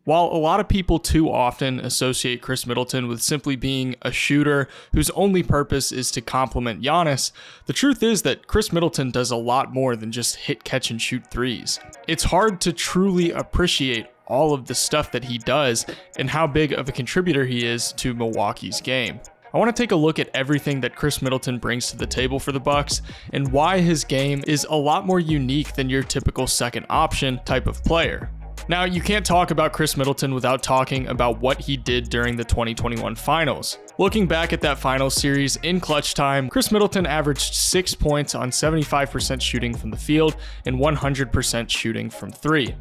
While a lot of people too often associate Khris Middleton with simply being a shooter whose only purpose is to complement Giannis, the truth is that Khris Middleton does a lot more than just hit, catch, and shoot threes. It's hard to truly appreciate all of the stuff that he does and how big of a contributor he is to Milwaukee's game. I want to take a look at everything that Khris Middleton brings to the table for the Bucks and why his game is a lot more unique than your typical second option type of player. Now, you can't talk about Khris Middleton without talking about what he did during the 2021 finals. Looking back at that finals series in clutch time, Khris Middleton averaged 6 points on 75% shooting from the field and 100% shooting from three.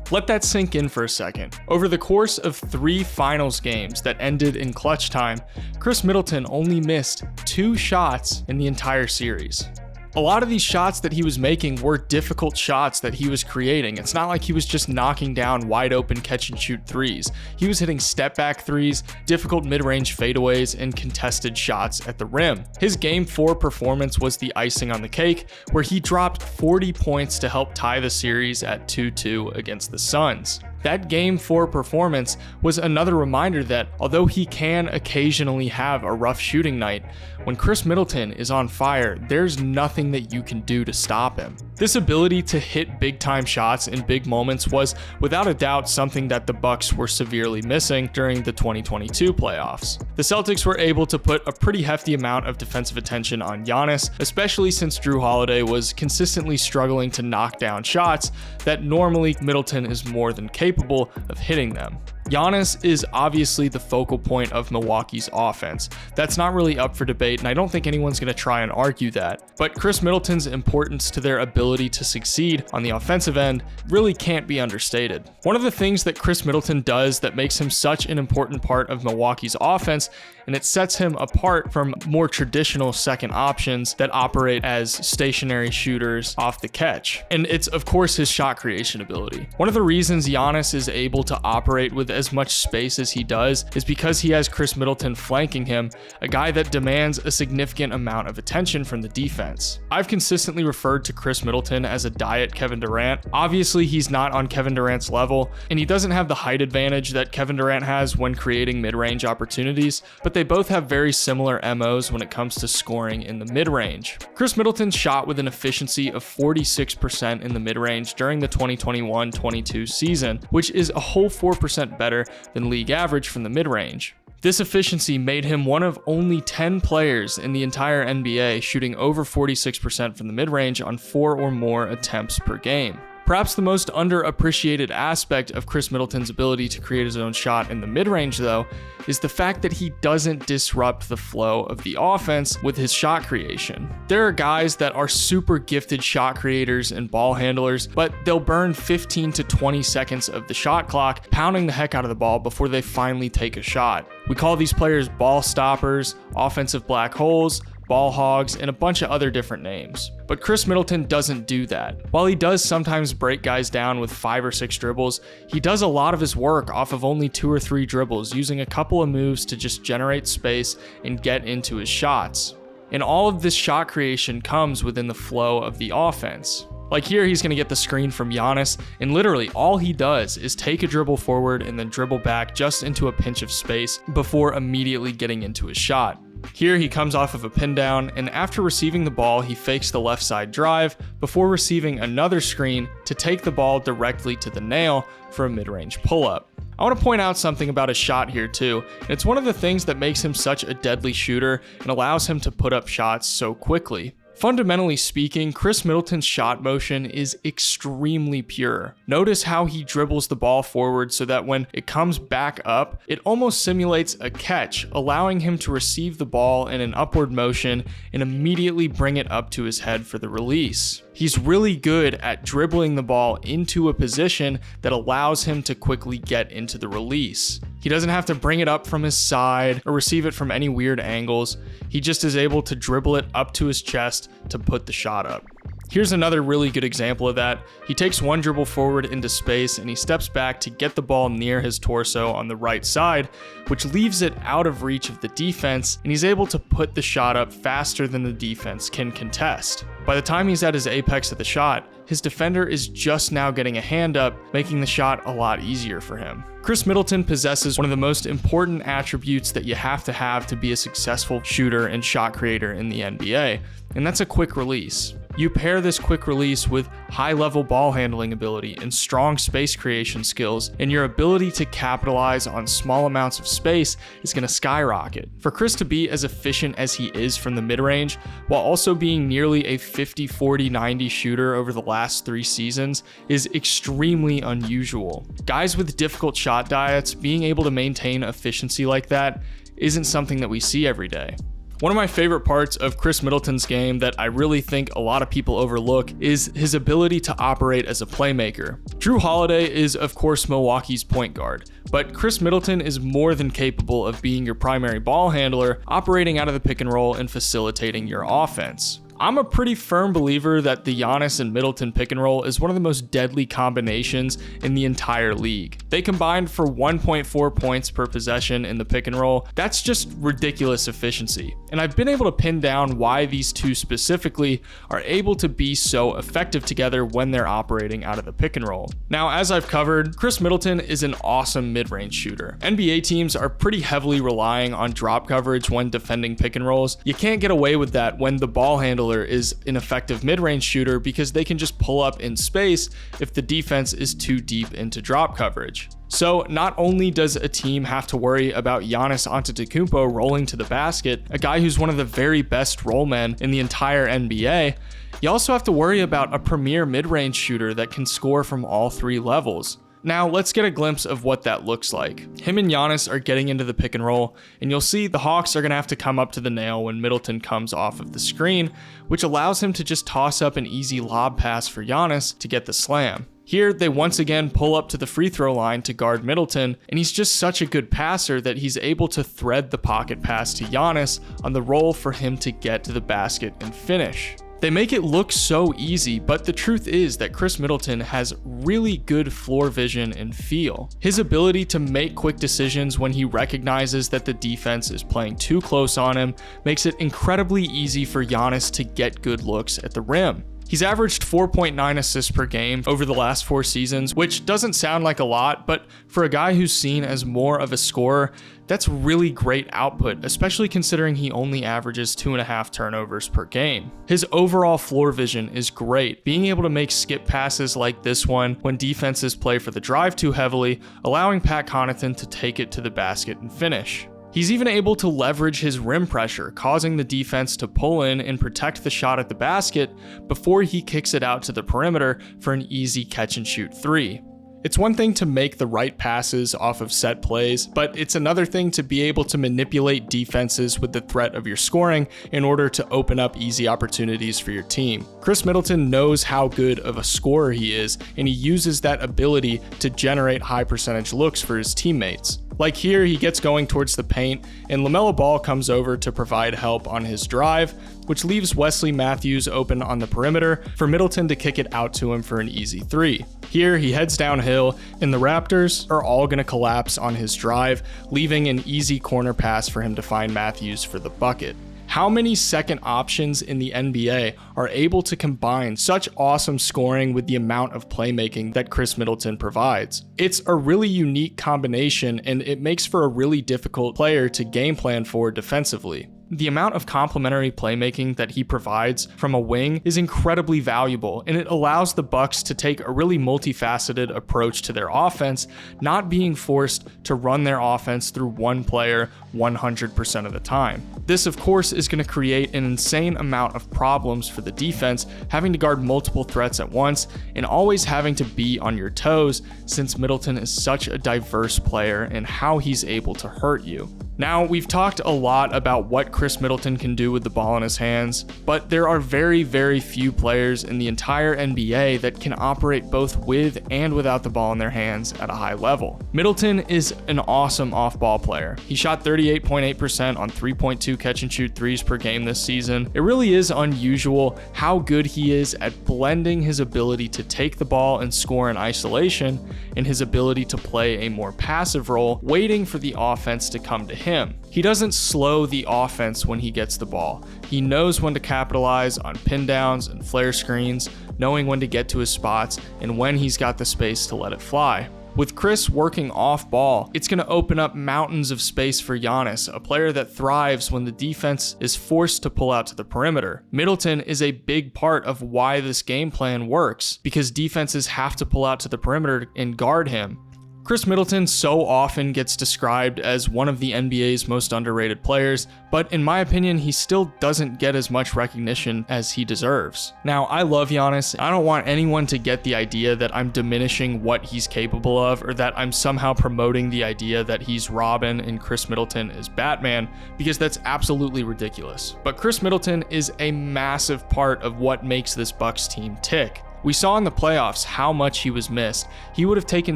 Let that sink in for a second. Over the course of 3 finals games that ended in clutch time, Khris Middleton only missed 2 shots in the entire series. A lot of these shots that he was making were difficult shots that he was creating. It's not like he was just knocking down wide open catch and shoot threes. He was hitting step back threes, difficult mid-range fadeaways, and contested shots at the rim. His Game 4 performance was the icing on the cake, where he dropped 40 points to help tie the series at 2-2 against the Suns. That Game 4 performance was another reminder that although he can occasionally have a rough shooting night, when Khris Middleton is on fire, there's nothing that you can do to stop him. This ability to hit big time shots in big moments was without a doubt something that the Bucks were severely missing during the 2022 playoffs. The Celtics were able to put a pretty hefty amount of defensive attention on Giannis, especially since Jrue Holiday was consistently struggling to knock down shots that normally Middleton is more than capable of hitting them. Giannis is obviously the focal point of Milwaukee's offense. That's not really up for debate, and I don't think anyone's going to try and argue that. But Khris Middleton's importance to their ability to succeed on the offensive end really can't be understated. One of the things that Khris Middleton does that makes him such an important part of Milwaukee's offense, and it sets him apart from more traditional second options that operate as stationary shooters off the catch. And it's of course his shot creation ability. One of the reasons Giannis is able to operate with as much space as he does is because he has Khris Middleton flanking him, a guy that demands a significant amount of attention from the defense. I've consistently referred to Khris Middleton as a diet Kevin Durant. Obviously, he's not on Kevin Durant's level, and he doesn't have the height advantage that Kevin Durant has when creating mid-range opportunities, but they both have very similar MOs when it comes to scoring in the mid-range. Khris Middleton shot with an efficiency of 46% in the mid-range during the 2021-22 season, which is a whole 4% better than league average from the mid-range. This efficiency made him one of only 10 players in the entire NBA shooting over 46% from the mid-range on 4 or more attempts per game. Perhaps the most underappreciated aspect of Khris Middleton's ability to create his own shot in the mid-range, though, is the fact that he doesn't disrupt the flow of the offense with his shot creation. There are guys that are super gifted shot creators and ball handlers, but they'll burn 15 to 20 seconds of the shot clock pounding the heck out of the ball before they finally take a shot. We call these players ball stoppers, offensive black holes, ball hogs, and a bunch of other different names. But Khris Middleton doesn't do that. While he does sometimes break guys down with 5 or 6 dribbles, he does a lot of his work off of only 2 or 3 dribbles, using a couple of moves to just generate space and get into his shots. And all of this shot creation comes within the flow of the offense. Like here, he's going to get the screen from Giannis, and literally all he does is take a dribble forward and then dribble back just into a pinch of space before immediately getting into his shot. Here he comes off of a pin down, and after receiving the ball, he fakes the left side drive before receiving another screen to take the ball directly to the nail for a mid-range pull-up. I want to point out something about his shot here too, and it's one of the things that makes him such a deadly shooter and allows him to put up shots so quickly. Fundamentally speaking, Khris Middleton's shot motion is extremely pure. Notice how he dribbles the ball forward so that when it comes back up, it almost simulates a catch, allowing him to receive the ball in an upward motion and immediately bring it up to his head for the release. He's really good at dribbling the ball into a position that allows him to quickly get into the release. He doesn't have to bring it up from his side or receive it from any weird angles. He just is able to dribble it up to his chest to put the shot up. Here's another really good example of that. He takes one dribble forward into space and he steps back to get the ball near his torso on the right side, which leaves it out of reach of the defense, and he's able to put the shot up faster than the defense can contest. By the time he's at his apex of the shot, his defender is just now getting a hand up, making the shot a lot easier for him. Khris Middleton possesses one of the most important attributes that you have to be a successful shooter and shot creator in the NBA, and that's a quick release. You pair this quick release with high-level ball handling ability and strong space creation skills, and your ability to capitalize on small amounts of space is going to skyrocket. For Khris to be as efficient as he is from the mid-range, while also being nearly a 50-40-90 shooter over the last 3 seasons, is extremely unusual. Guys with difficult shot diets being able to maintain efficiency like that isn't something that we see every day. One of my favorite parts of Khris Middleton's game that I really think a lot of people overlook is his ability to operate as a playmaker. Jrue Holiday is of course Milwaukee's point guard, but Khris Middleton is more than capable of being your primary ball handler, operating out of the pick and roll and facilitating your offense. I'm a pretty firm believer that the Giannis and Middleton pick and roll is one of the most deadly combinations in the entire league. They combined for 1.4 points per possession in the pick and roll. That's just ridiculous efficiency. And I've been able to pin down why these two specifically are able to be so effective together when they're operating out of the pick and roll. Now, as I've covered, Khris Middleton is an awesome mid-range shooter. NBA teams are pretty heavily relying on drop coverage when defending pick and rolls. You can't get away with that when the ball handler is an effective mid-range shooter because they can just pull up in space if the defense is too deep into drop coverage. So not only does a team have to worry about Giannis Antetokounmpo rolling to the basket, a guy who's one of the very best roll men in the entire NBA, you also have to worry about a premier mid-range shooter that can score from all 3 levels. Now let's get a glimpse of what that looks like. Him and Giannis are getting into the pick and roll, and you'll see the Hawks are going to have to come up to the nail when Middleton comes off of the screen, which allows him to just toss up an easy lob pass for Giannis to get the slam. Here, they once again pull up to the free throw line to guard Middleton, and he's just such a good passer that he's able to thread the pocket pass to Giannis on the roll for him to get to the basket and finish. They make it look so easy, but the truth is that Khris Middleton has really good floor vision and feel. His ability to make quick decisions when he recognizes that the defense is playing too close on him makes it incredibly easy for Giannis to get good looks at the rim. He's averaged 4.9 assists per game over the last 4 seasons, which doesn't sound like a lot, but for a guy who's seen as more of a scorer, that's really great output, especially considering he only averages 2.5 turnovers per game. His overall floor vision is great, being able to make skip passes like this one when defenses play for the drive too heavily, allowing Pat Connaughton to take it to the basket and finish. He's even able to leverage his rim pressure, causing the defense to pull in and protect the shot at the basket before he kicks it out to the perimeter for an easy catch and shoot 3. It's one thing to make the right passes off of set plays, but it's another thing to be able to manipulate defenses with the threat of your scoring in order to open up easy opportunities for your team. Khris Middleton knows how good of a scorer he is, and he uses that ability to generate high percentage looks for his teammates. Like here, he gets going towards the paint, and LaMelo Ball comes over to provide help on his drive, which leaves Wesley Matthews open on the perimeter for Middleton to kick it out to him for an easy 3. Here, he heads downhill, and the Raptors are all going to collapse on his drive, leaving an easy corner pass for him to find Matthews for the bucket. How many second options in the NBA are able to combine such awesome scoring with the amount of playmaking that Khris Middleton provides? It's a really unique combination, and it makes for a really difficult player to game plan for defensively. The amount of complementary playmaking that he provides from a wing is incredibly valuable, and it allows the Bucks to take a really multifaceted approach to their offense, not being forced to run their offense through one player 100% of the time. This, of course, is going to create an insane amount of problems for the defense, having to guard multiple threats at once and always having to be on your toes, since Middleton is such a diverse player and how he's able to hurt you. Now, we've talked a lot about what Khris Middleton can do with the ball in his hands, but there are very, very few players in the entire NBA that can operate both with and without the ball in their hands at a high level. Middleton is an awesome off-ball player. He shot 38.8% on 3.2 catch-and-shoot threes per game this season. It really is unusual how good he is at blending his ability to take the ball and score in isolation and his ability to play a more passive role, waiting for the offense to come to him. He doesn't slow the offense when he gets the ball. He knows when to capitalize on pin downs and flare screens, knowing when to get to his spots and when he's got the space to let it fly. With Khris working off ball, it's going to open up mountains of space for Giannis, a player that thrives when the defense is forced to pull out to the perimeter. Middleton is a big part of why this game plan works, because defenses have to pull out to the perimeter and guard him. Khris Middleton so often gets described as one of the NBA's most underrated players, but in my opinion, he still doesn't get as much recognition as he deserves. Now, I love Giannis. I don't want anyone to get the idea that I'm diminishing what he's capable of, or that I'm somehow promoting the idea that he's Robin and Khris Middleton is Batman, because that's absolutely ridiculous. But Khris Middleton is a massive part of what makes this Bucks team tick. We saw in the playoffs how much he was missed. He would have taken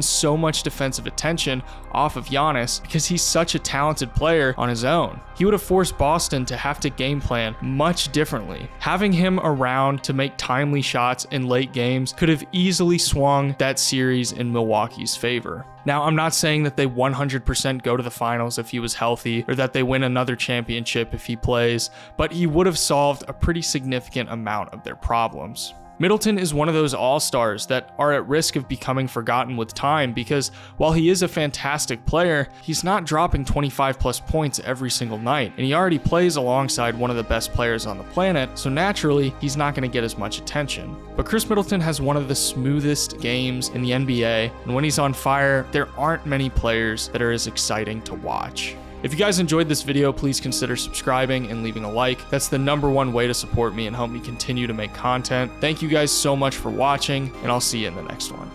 so much defensive attention off of Giannis because he's such a talented player on his own. He would have forced Boston to have to game plan much differently. Having him around to make timely shots in late games could have easily swung that series in Milwaukee's favor. Now, I'm not saying that they 100% go to the finals if he was healthy, or that they win another championship if he plays, but he would have solved a pretty significant amount of their problems. Middleton is one of those all-stars that are at risk of becoming forgotten with time, because while he is a fantastic player, he's not dropping 25 plus points every single night, and he already plays alongside one of the best players on the planet, so naturally, he's not going to get as much attention. But Khris Middleton has one of the smoothest games in the NBA, and when he's on fire, there aren't many players that are as exciting to watch. If you guys enjoyed this video, please consider subscribing and leaving a like. That's the #1 way to support me and help me continue to make content. Thank you guys so much for watching, and I'll see you in the next one.